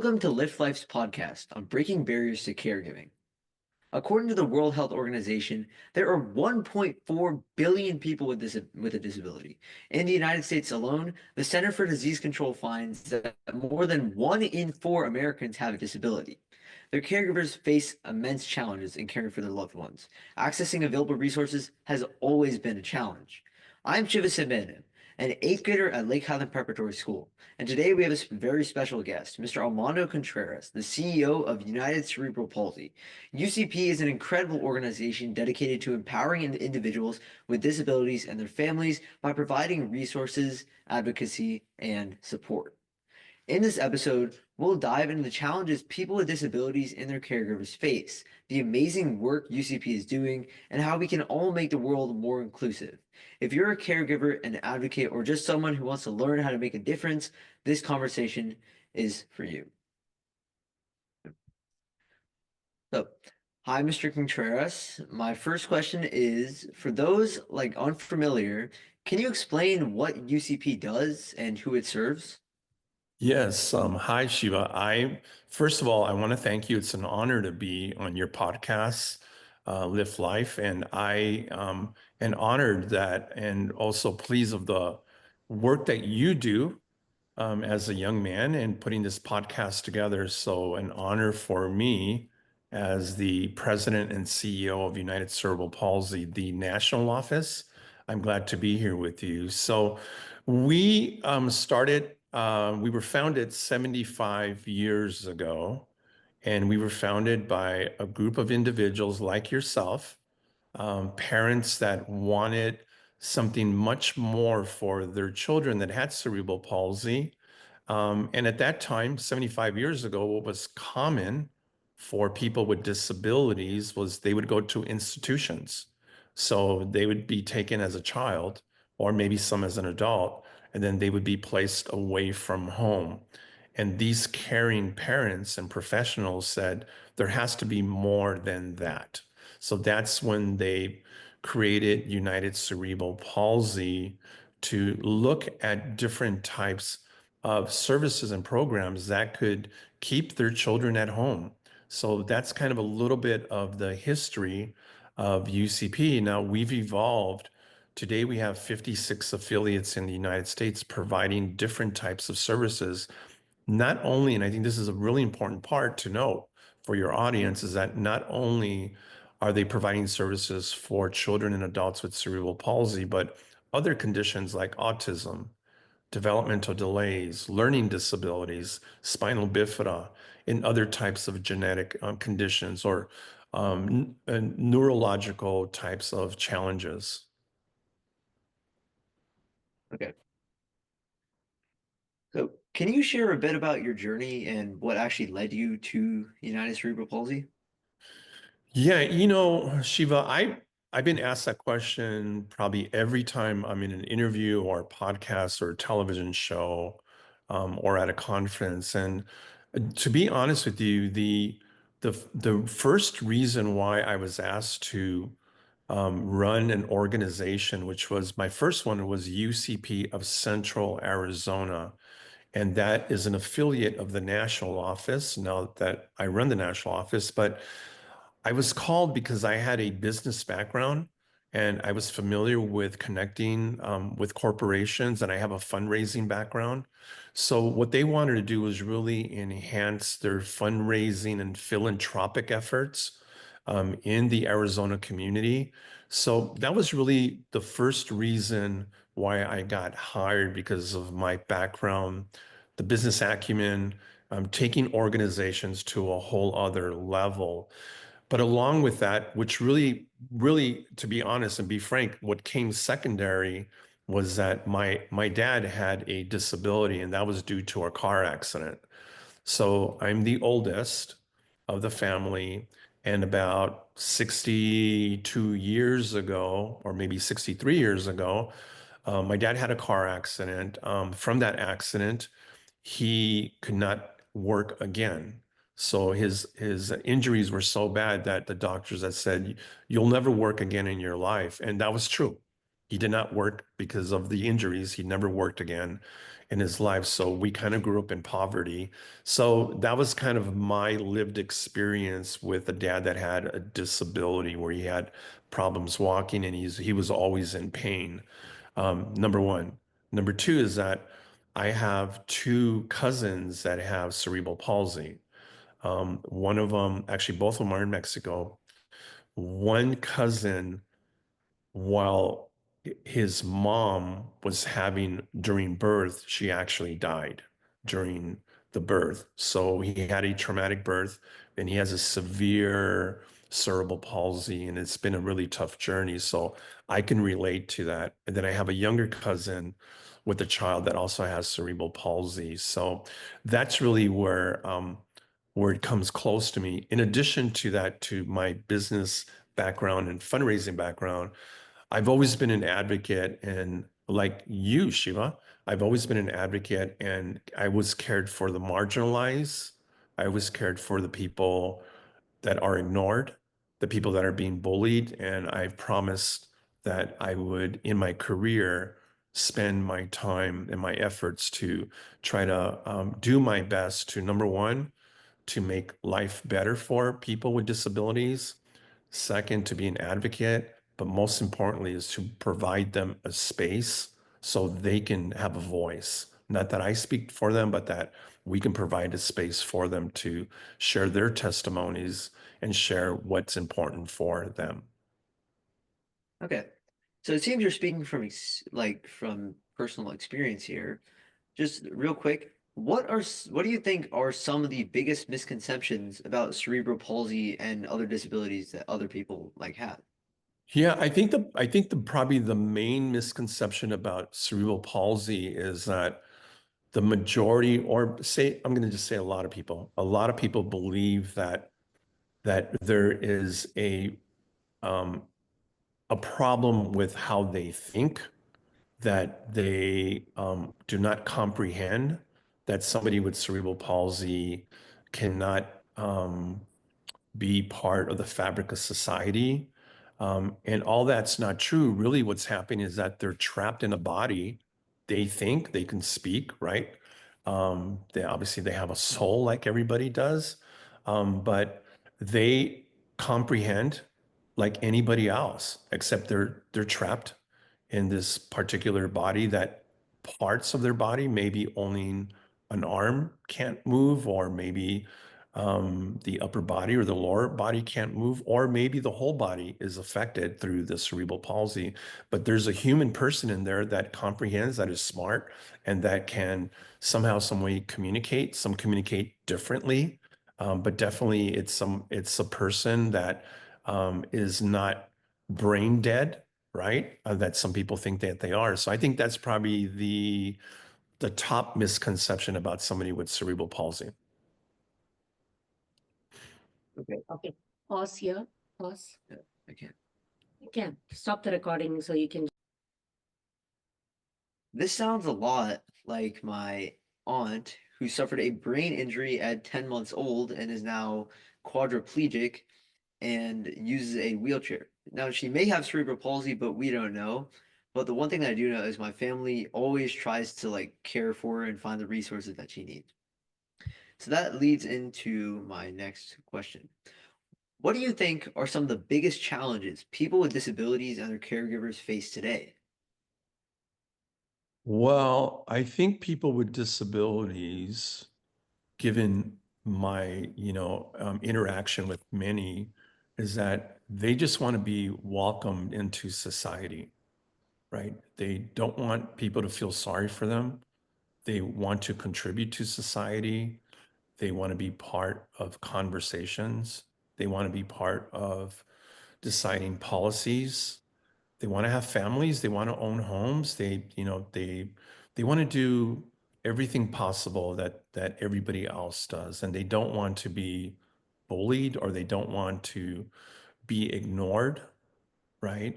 Welcome to Lift Life's podcast on breaking barriers to caregiving. According to the World Health Organization, there are 1.4 billion people with a disability. In the United States alone, the Center for Disease Control finds that more than 1 in 4 Americans have a disability. Their caregivers face immense challenges in caring for their loved ones. Accessing available resources has always been a challenge. I'm Shiva, an eighth grader at Lake Highland Preparatory School, and today we have a very special guest, Mr. Armando Contreras, the CEO of United Cerebral Palsy. UCP is an incredible organization dedicated to empowering individuals with disabilities and their families by providing resources, advocacy, and support. In this episode, we'll dive into the challenges people with disabilities and their caregivers face, the amazing work UCP is doing, and how we can all make the world more inclusive. If you're a caregiver, an advocate, or just someone who wants to learn how to make a difference, this conversation is for you. So, hi, Mr. Contreras. My first question is, for those unfamiliar, can you explain what UCP does and who it serves? Yes. Hi, Shiva. First of all, I want to thank you. It's an honor to be on your podcast, Live Life. And I am honored that and also pleased of the work that you do as a young man and putting this podcast together. So an honor for me as the president and CEO of United Cerebral Palsy, the national office. I'm glad to be here with you. So we were founded 75 years ago, and we were founded by a group of individuals like yourself, parents that wanted something much more for their children that had cerebral palsy. And at that time, 75 years ago, what was common for people with disabilities was they would go to institutions. So they would be taken as a child, or maybe some as an adult, and then they would be placed away from home. And these caring parents and professionals said there has to be more than that. So that's when they created United Cerebral Palsy to look at different types of services and programs that could keep their children at home. So that's kind of a little bit of the history of UCP. Now we've evolved. Today we have 56 affiliates in the United States providing different types of services. Not only, and I think this is a really important part to note for your audience, is that not only are they providing services for children and adults with cerebral palsy, but other conditions like autism, developmental delays, learning disabilities, spinal bifida, and other types of genetic conditions or neurological types of challenges. Okay. So, can you share a bit about your journey and what actually led you to United Cerebral Palsy? Yeah, Shiva, I've been asked that question probably every time I'm in an interview or a podcast or a television show, or at a conference. And to be honest with you, the first reason why I was asked to run an organization, which was my first one was UCP of Central Arizona. And that is an affiliate of the national office now that I run the national office. But I was called because I had a business background and I was familiar with connecting with corporations, and I have a fundraising background. So what they wanted to do was really enhance their fundraising and philanthropic efforts in the Arizona community. So that was really the first reason why I got hired, because of my background, the business acumen, taking organizations to a whole other level. But along with that, which really, to be honest and be frank, what came secondary was that my dad had a disability, and that was due to a car accident. So I'm the oldest of the family, and about 62 years ago, or maybe 63 years ago, my dad had a car accident. From that accident, he could not work again. So his injuries were so bad that the doctors had said, "You'll never work again in your life," and that was true. He did not work because of the injuries. He never worked again. in his life. So we kind of grew up in poverty. So that was kind of my lived experience with a dad that had a disability where he had problems walking and he was always in pain. Number one. Number two is that I have two cousins that have cerebral palsy. One of them, actually, both of them are in Mexico. One cousin, while his mom was having during birth, she actually died during the birth. So he had a traumatic birth and he has a severe cerebral palsy, and it's been a really tough journey. So I can relate to that. And then I have a younger cousin with a child that also has cerebral palsy. So that's really where it comes close to me. In addition to that, to my business background and fundraising background, I've always been an advocate, and like you, Shiva, I've always been an advocate, and I was cared for the marginalized. I was cared for the people that are ignored, the people that are being bullied, and I've promised that I would, in my career, spend my time and my efforts to try to do my best to, number one, to make life better for people with disabilities. Second, to be an advocate, but most importantly, is to provide them a space so they can have a voice. Not that I speak for them, but that we can provide a space for them to share their testimonies and share what's important for them. Okay. So it seems you're speaking from from personal experience here. Just real quick, what do you think are some of the biggest misconceptions about cerebral palsy and other disabilities that other people like have? Yeah, I think the probably the main misconception about cerebral palsy is that the majority, or say, I'm going to just say a lot of people believe that there is um, a problem with how they think, that they do not comprehend that somebody with cerebral palsy cannot be part of the fabric of society. And all that's not true. Really, what's happening is that they're trapped in a body. They think they can speak, right? They obviously they have a soul like everybody does, but they comprehend like anybody else, except they're trapped in this particular body that parts of their body, maybe only an arm can't move, or maybe the upper body or the lower body can't move, or maybe the whole body is affected through the cerebral palsy. But there's a human person in there that comprehends, that is smart, and that can somehow, some way communicate. Some communicate differently, but definitely it's a person that is not brain dead, right? That some people think that they are. So I think that's probably the top misconception about somebody with cerebral palsy. Okay. Okay, pause here. Pause. Yeah, I can. You can stop the recording so you can. This sounds a lot like my aunt who suffered a brain injury at 10 months old and is now quadriplegic and uses a wheelchair. Now, she may have cerebral palsy, but we don't know. But the one thing that I do know is my family always tries to care for her and find the resources that she needs. So that leads into my next question. What do you think are some of the biggest challenges people with disabilities and their caregivers face today? Well, I think people with disabilities, given my, interaction with many, is that they just want to be welcomed into society, right? They don't want people to feel sorry for them. They want to contribute to society. They want to be part of conversations. They want to be part of deciding policies. They want to have families. They want to own homes. They want to do everything possible that everybody else does, and they don't want to be bullied, or they don't want to be ignored, right?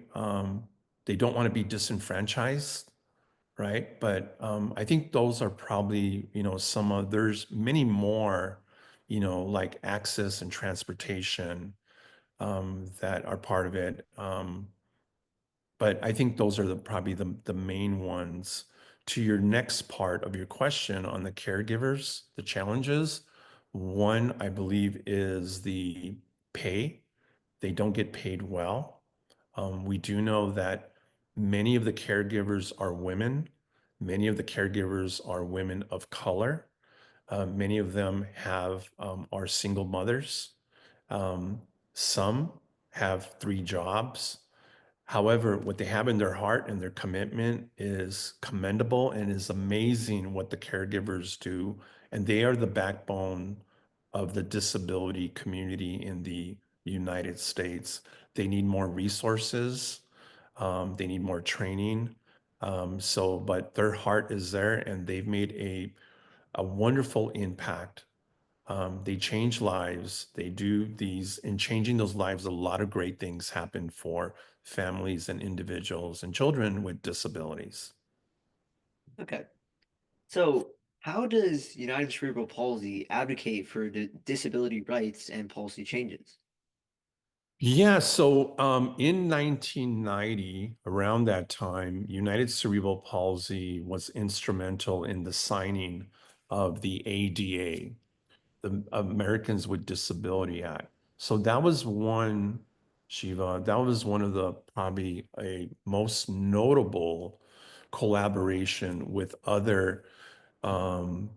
They don't want to be disenfranchised, right? But I think those are probably, there's many more, like access and transportation that are part of it. But I think those are probably the main ones to your next part of your question on the caregivers, the challenges, one, I believe, is the pay. They don't get paid well. We do know that many of the caregivers are women. Many of the caregivers are women of color. Many of them are single mothers. Um, some have 3 jobs. However, what they have in their heart and their commitment is commendable and is amazing what the caregivers do. And they are the backbone of the disability community in the United States. They need more resources. They need more training. But their heart is there and they've made a wonderful impact. They change lives. They do these, in changing those lives, a lot of great things happen for families and individuals and children with disabilities. Okay. So, how does United Cerebral Palsy advocate for disability rights and policy changes? Yeah, so in 1990, around that time, United Cerebral Palsy was instrumental in the signing of the ADA, the Americans with Disability Act. So that was one, Shiva, that was one of the probably a most notable collaboration with other um,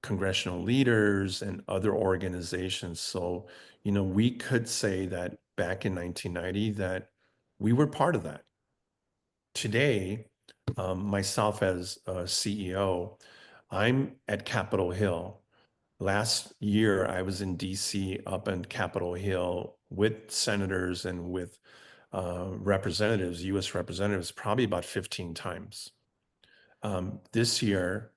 congressional leaders and other organizations. So, we could say that back in 1990 that we were part of that. Today, myself as a CEO, I'm at Capitol Hill. Last year, I was in DC up in Capitol Hill with senators and with representatives, US representatives, probably about 15 times. This year,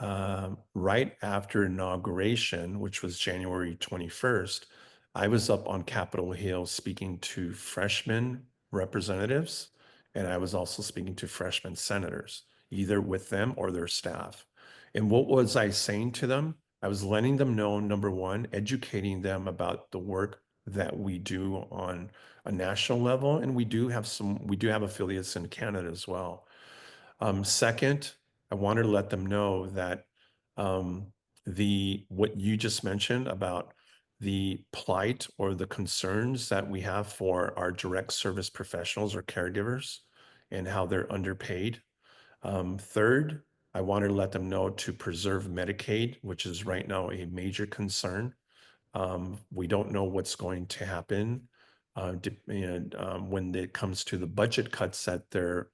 right after inauguration, which was January 21st, I was up on Capitol Hill speaking to freshman representatives, and I was also speaking to freshman senators, either with them or their staff. And what was I saying to them? I was letting them know, number one, educating them about the work that we do on a national level, and we do have affiliates in Canada as well. Second, I wanted to let them know that um, what you just mentioned about the plight or the concerns that we have for our direct service professionals or caregivers and how they're underpaid. Third, I wanted to let them know to preserve Medicaid, which is right now a major concern. We don't know what's going to happen when it comes to the budget cuts that they're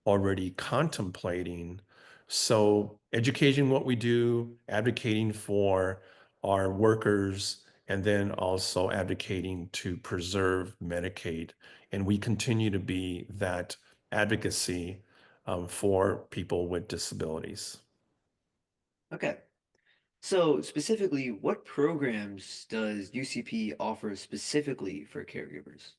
already contemplating. So educating what we do, advocating for our workers, and then also advocating to preserve Medicaid. And we continue to be that advocacy for people with disabilities. Okay. So, specifically, what programs does UCP offer specifically for caregivers?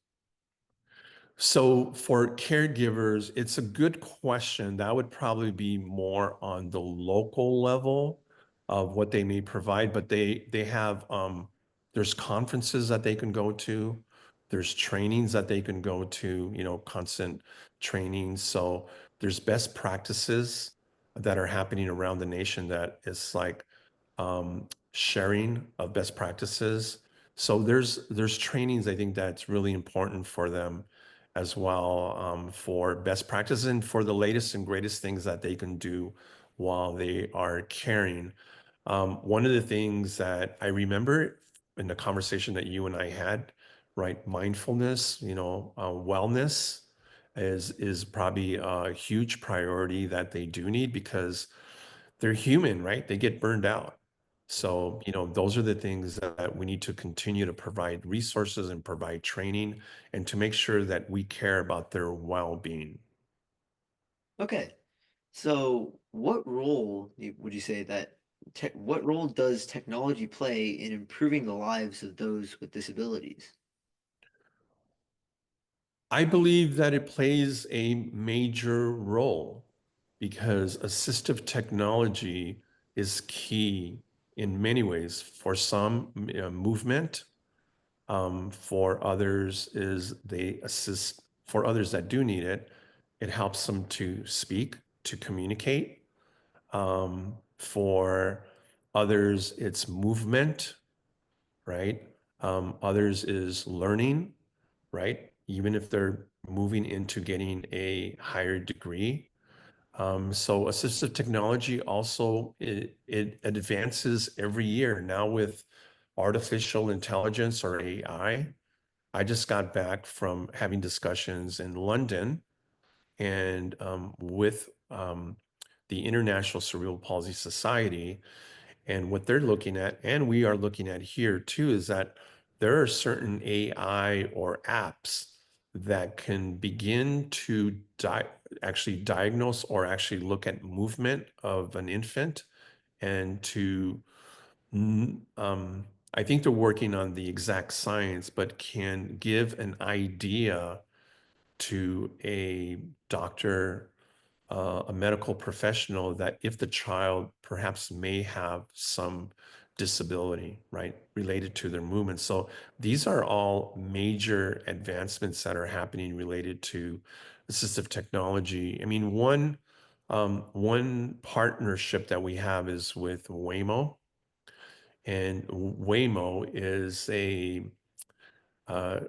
So for caregivers, it's a good question. That would probably be more on the local level of what they may provide, but they have there's conferences that they can go to, there's trainings that they can go to, constant trainings. So there's best practices that are happening around the nation that is like sharing of best practices. So there's trainings I think that's really important for them as well, for best practices and for the latest and greatest things that they can do while they are caring. One of the things that I remember in the conversation that you and I had, right? Mindfulness, wellness is probably a huge priority that they do need because they're human, right? They get burned out. So, those are the things that we need to continue to provide resources and provide training and to make sure that we care about their well-being. Okay. So, would you say that what role does technology play in improving the lives of those with disabilities? I believe that it plays a major role because assistive technology is key in many ways. For some, movement. For others is they assist, for others that do need it, it helps them to speak, to communicate. For others, it's movement, right? Others is learning, right? Even if they're moving into getting a higher degree. So assistive technology also, it advances every year now with artificial intelligence or AI. I just got back from having discussions in London and with the International Cerebral Palsy Society. And what they're looking at, and we are looking at here too, is that there are certain AI or apps that can begin to actually diagnose or actually look at movement of an infant and to, I think they're working on the exact science, but can give an idea to a doctor, a medical professional, that if the child perhaps may have some disability, right, related to their movement. So these are all major advancements that are happening related to assistive technology. I mean, one partnership that we have is with Waymo, and Waymo is a uh,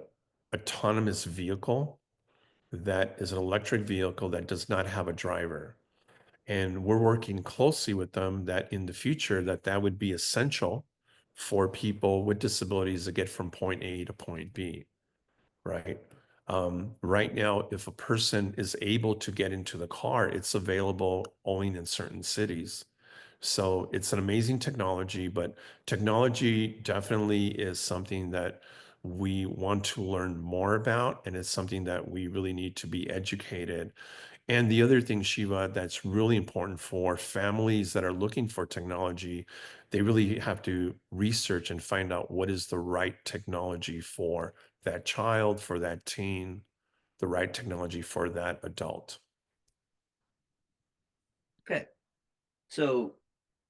autonomous vehicle that is an electric vehicle that does not have a driver. And we're working closely with them that in the future that would be essential for people with disabilities to get from point A to point B, right? Right now, if a person is able to get into the car, it's available only in certain cities. So it's an amazing technology, but technology definitely is something that we want to learn more about, and it's something that we really need to be educated. And the other thing, Shiva, that's really important for families that are looking for technology, they really have to research and find out what is the right technology for that child, for that teen, the right technology for that adult. Okay. So,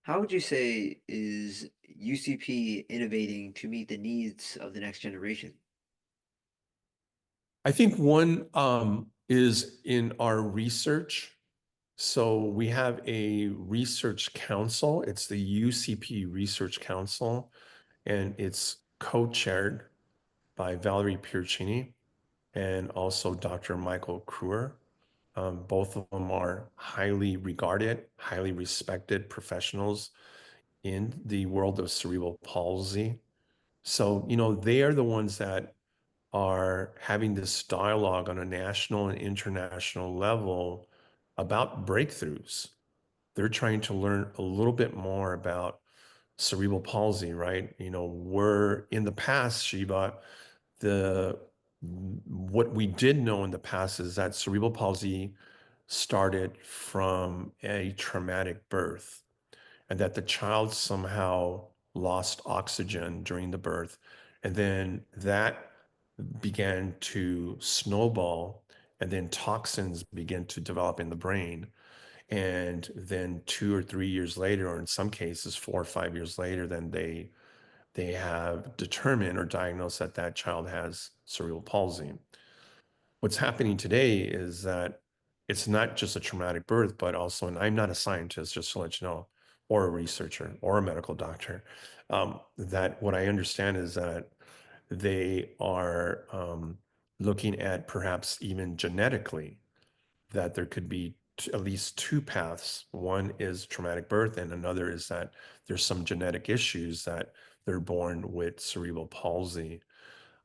how would you say is UCP innovating to meet the needs of the next generation? I think one is in our research. So we have a research council. It's the UCP Research Council, and it's co-chaired by Valerie Piercini and also Dr. Michael Kruer. Both of them are highly regarded, highly respected professionals in the world of cerebral palsy. So, they are the ones that are having this dialogue on a national and international level about breakthroughs. They're trying to learn a little bit more about cerebral palsy, right? We're in the past, Shiva, the what we did know in the past is that cerebral palsy started from a traumatic birth, and that the child somehow lost oxygen during the birth, and then that began to snowball, and then toxins began to develop in the brain. And then 2 or 3 years later, or in some cases 4 or 5 years later, then they have determined or diagnosed that that child has cerebral palsy. What's happening today is that it's not just a traumatic birth, but also, and I'm not a scientist, just to let you know, or a researcher or a medical doctor, that what I understand is that they are looking at perhaps even genetically that there could be at least two paths. One is traumatic birth, and another is that there's some genetic issues that they're born with cerebral palsy.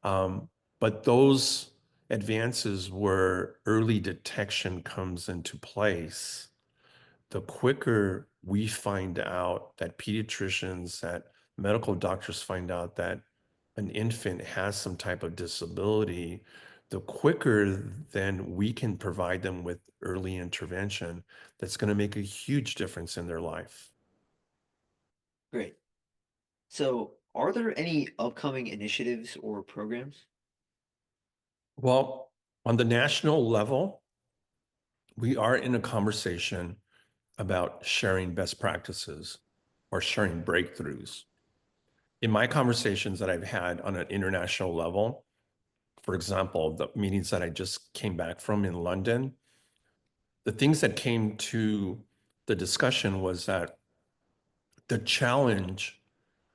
But those advances where early detection comes into place, the quicker we find out, that pediatricians, that medical doctors find out that an infant has some type of disability, the quicker then we can provide them with early intervention that's going to make a huge difference in their life. Great. So, are there any upcoming initiatives or programs? Well, on the national level, we are in a conversation about sharing best practices or sharing breakthroughs. In my conversations that I've had on an international level, for example, the meetings that I just came back from in London, the things that came to the discussion was that the challenge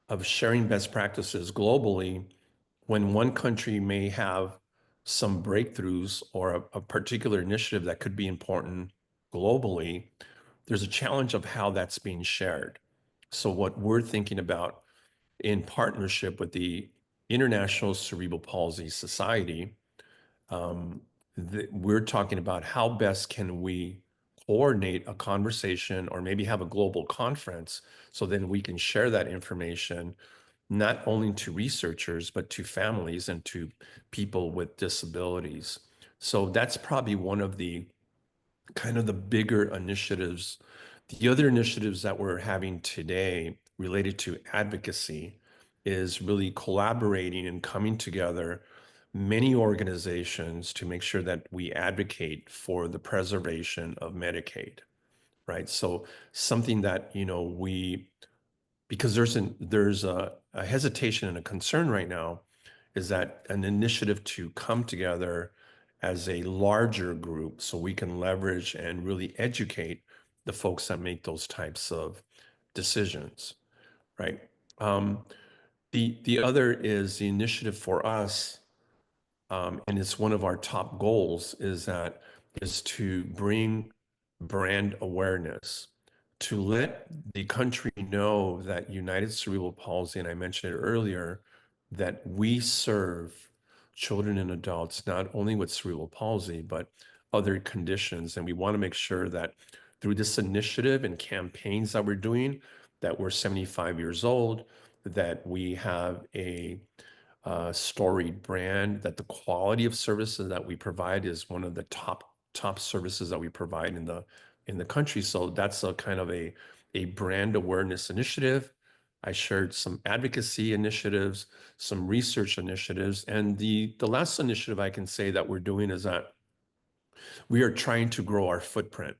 of sharing best practices globally, when one country may have some breakthroughs or a particular initiative that could be important globally, there's a challenge of how that's being shared. So what we're thinking about in partnership with the International Cerebral Palsy Society, we're talking about how best can we coordinate a conversation or maybe have a global conference so then we can share that information not only to researchers, but to families and to people with disabilities. So that's probably one of the kind of the bigger initiatives. The other initiatives that we're having today related to advocacy is really collaborating and coming together many organizations to make sure that we advocate for the preservation of Medicaid, right? So something that, because there's a hesitation and a concern right now is that an initiative to come together as a larger group so we can leverage and really educate the folks that make those types of decisions, right? Um, the other is the initiative for us, and it's one of our top goals, is to bring brand awareness, to let the country know that United Cerebral Palsy, and I mentioned it earlier, that we serve children and adults not only with cerebral palsy, but other conditions. And we want to make sure that through this initiative and campaigns that we're doing, that we're 75 years old, that we have a storied brand, that the quality of services that we provide is one of the top services that we provide in the country. So that's a kind of a brand awareness initiative. I shared some advocacy initiatives, some research initiatives, and the last initiative I can say that we're doing is that we are trying to grow our footprint.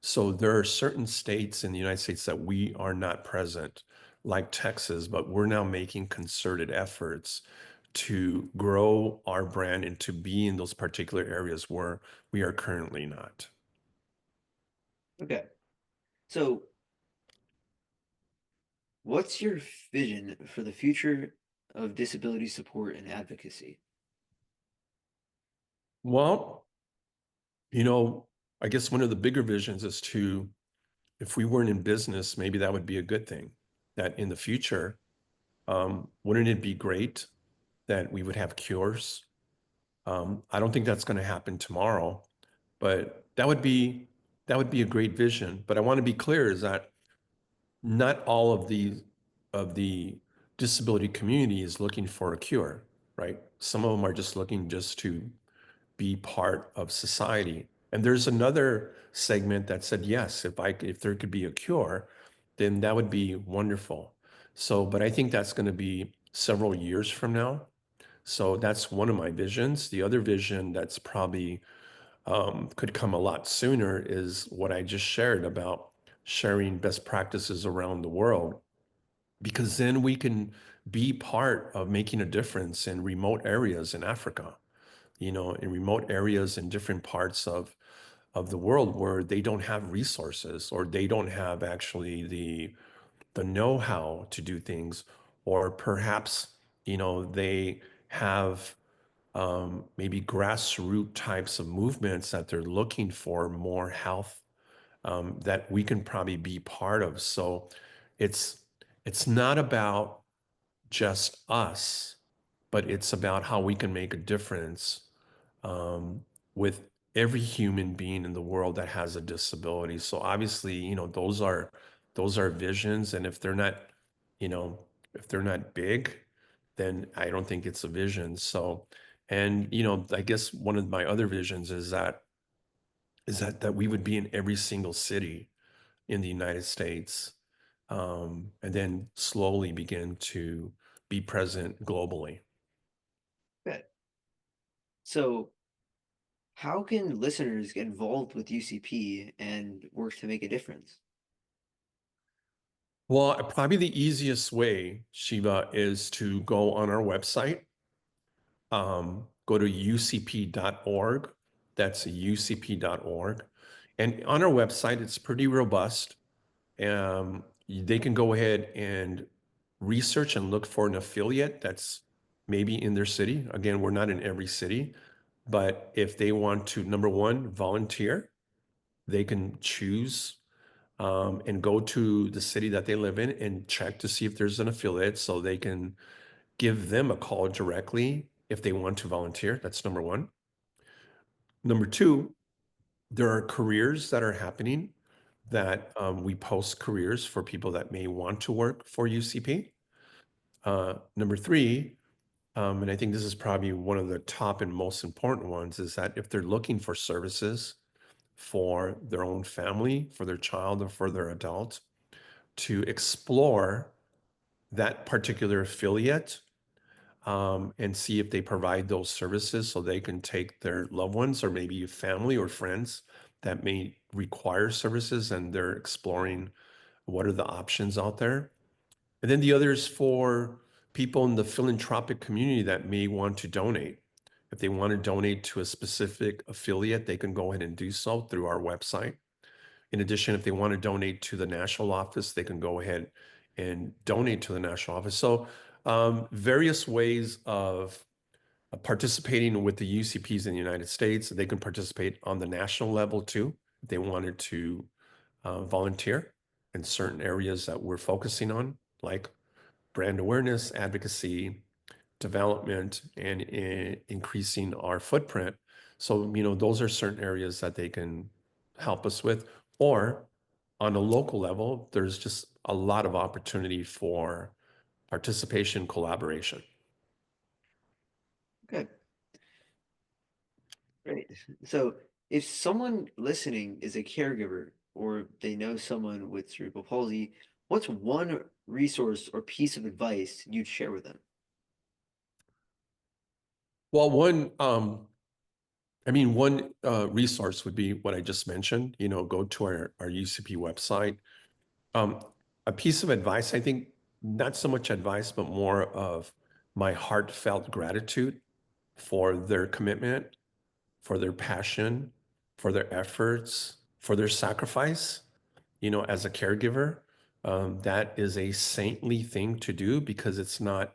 So there are certain states in the United States that we are not present, like Texas, but we're now making concerted efforts to grow our brand and to be in those particular areas where we are currently not. Okay. So, what's your vision for the future of disability support and advocacy? Well, I guess one of the bigger visions is if we weren't in business, maybe that would be a good thing. That in the future, wouldn't it be great that we would have cures? I don't think that's going to happen tomorrow, but that would be a great vision. But I want to be clear is that not all of the disability community is looking for a cure, right? Some of them are just looking just to be part of society. And there's another segment that said, yes, if there could be a cure, then that would be wonderful. So, but I think that's going to be several years from now. So that's one of my visions. The other vision that's probably could come a lot sooner is what I just shared about sharing best practices around the world, because then we can be part of making a difference in remote areas in Africa, in remote areas in different parts of the world where they don't have resources or they don't have actually the know-how to do things, or perhaps, they have maybe grassroots types of movements that they're looking for more health, that we can probably be part of. So it's it's not about just us, but it's about how we can make a difference um, with every human being in the world that has a disability. So obviously, those are visions, and if they're not, you know, if they're not big, then I don't think it's a vision. So, and I guess one of my other visions is that we would be in every single city in the United States, and then slowly begin to be present globally. Okay. So, how can listeners get involved with UCP and work to make a difference? Well, probably the easiest way, Shiva, is to go on our website, go to ucp.org. That's ucp.org. And on our website, it's pretty robust. They can go ahead and research and look for an affiliate that's maybe in their city. Again, we're not in every city, but if they want to, number one, volunteer, they can choose and go to the city that they live in and check to see if there's an affiliate so they can give them a call directly if they want to volunteer. That's number one. Number two, there are careers that are happening that we post careers for people that may want to work for UCP. Number three, and I think this is probably one of the top and most important ones, is that if they're looking for services for their own family, for their child, or for their adult, to explore that particular affiliate and see if they provide those services so they can take their loved ones or maybe family or friends that may require services, and they're exploring what are the options out there. And then the other is for people in the philanthropic community that may want to donate. If they want to donate to a specific affiliate, they can go ahead and do so through our website. In addition, if they want to donate to the national office, they can go ahead and donate to the national office. So various ways of participating with the UCPs in the United States. They can participate on the national level too, if they wanted to volunteer in certain areas that we're focusing on, like brand awareness, advocacy, development, and increasing our footprint. So, those are certain areas that they can help us with. Or on a local level, there's just a lot of opportunity for participation, collaboration. Okay, great. So if someone listening is a caregiver or they know someone with cerebral palsy, what's one resource or piece of advice you'd share with them? Well, one resource would be what I just mentioned, go to our UCP website. Um, a piece of advice, I think, not so much advice, but more of my heartfelt gratitude for their commitment, for their passion, for their efforts, for their sacrifice, as a caregiver. That is a saintly thing to do because it's not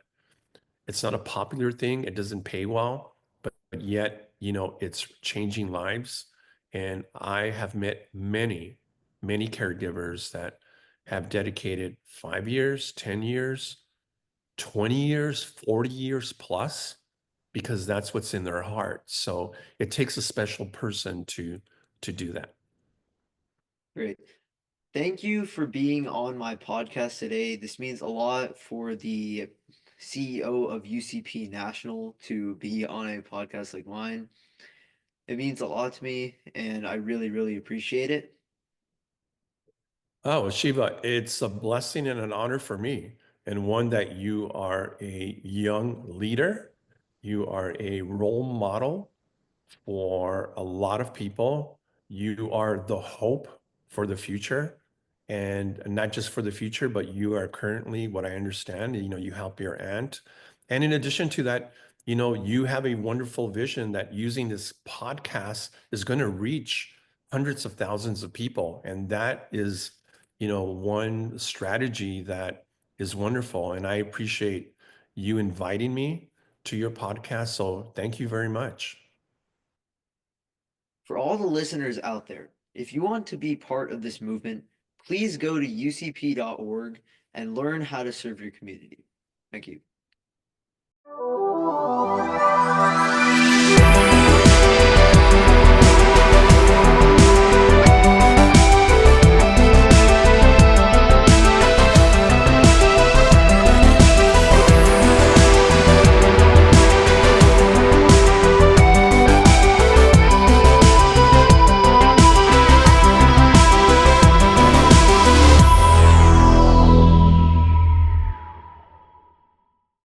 a popular thing. It doesn't pay well, but yet, it's changing lives. And I have met many, many caregivers that have dedicated 5 years, 10 years, 20 years, 40 years plus, because that's what's in their heart. So it takes a special person to do that. Great. Thank you for being on my podcast today. This means a lot for the CEO of UCP National to be on a podcast like mine. It means a lot to me, and I really, really appreciate it. Oh, Shiva, it's a blessing and an honor for me, and one that you are a young leader. You are a role model for a lot of people. You are the hope for the future, and not just for the future, but you are currently, what I understand, you help your aunt. And in addition to that, you have a wonderful vision that using this podcast is going to reach hundreds of thousands of people. And that is, one strategy that is wonderful. And I appreciate you inviting me to your podcast. So thank you very much. For all the listeners out there, if you want to be part of this movement, please go to ucp.org and learn how to serve your community. Thank you.